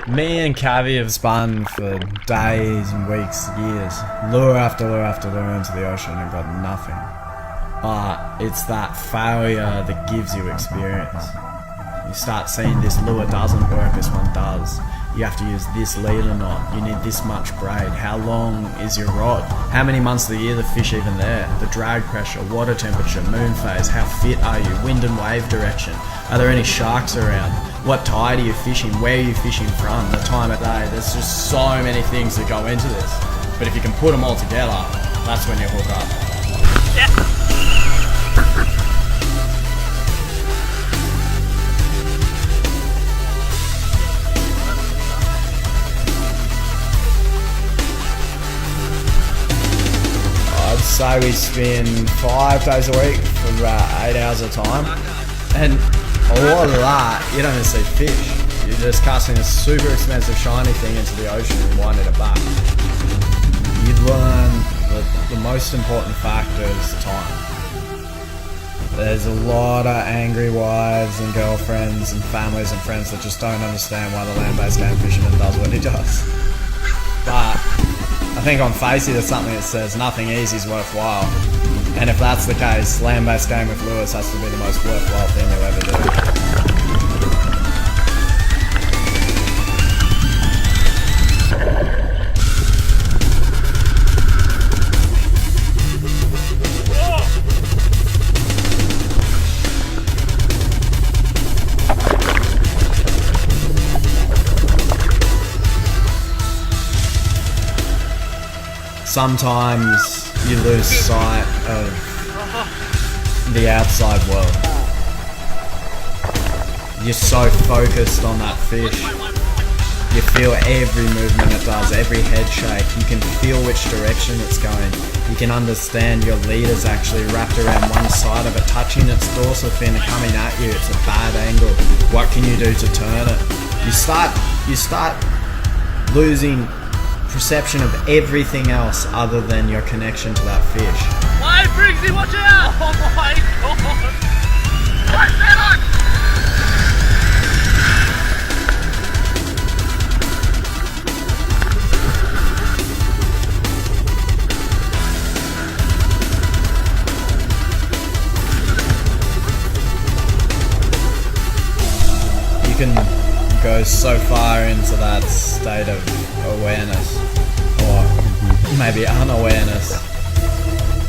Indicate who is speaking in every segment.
Speaker 1: Me and Cavi have spun for days and weeks, years, lure after lure after lure into the ocean and got nothing. But it's that failure that gives you experience. You start seeing this lure doesn't work, this one does. You have to use this leader knot, you need this much braid. How long is your rod? How many months of the year the fish even there? The drag pressure, water temperature, moon phase, how fit are you? Wind and wave direction. Are there any sharks around? What tide are you fishing? Where are you fishing from? The time of day. There's just so many things that go into this. But if you can put them all together, that's when you hook up.
Speaker 2: Yeah.
Speaker 1: I'd say we spin 5 days a week for about 8 hours a time, and a lot of that you don't even see fish. You're just casting a super expensive shiny thing into the ocean and winding it back. You learn that the most important factor is time. There's a lot of angry wives and girlfriends and families and friends that just don't understand why the land-based game fisherman does what he does. But I think on face it, there's something that says nothing easy is worthwhile. And if that's the case, land-based game with lures has to be the most worthwhile thing you'll ever do. Sometimes you lose sight of the outside world. You're so focused on that fish. You feel every movement it does, every head shake. You can feel which direction it's going. You can understand your leader's actually wrapped around one side of it, touching its dorsal fin and coming at you. It's a bad angle. What can you do to turn it? You start losing perception of everything else other than your connection to that fish.
Speaker 2: Why, Briggsy, watch out! Oh my god! What's that on?
Speaker 1: You can go so far into that state of awareness, or maybe unawareness,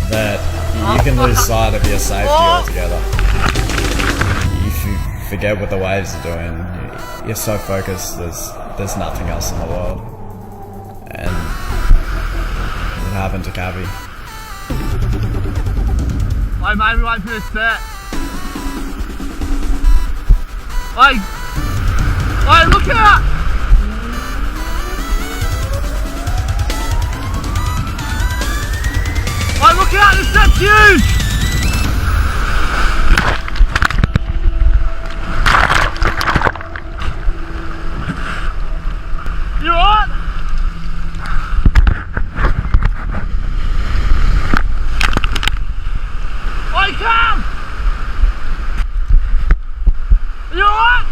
Speaker 1: that you can lose sight of your safety altogether. You forget what the waves are doing. You're so focused, there's nothing else in the world. And it happened to Cavi.
Speaker 2: I made me wait for this set. Hey, look out! Oh, look out, this set's huge! You alright? Oi, come! You alright?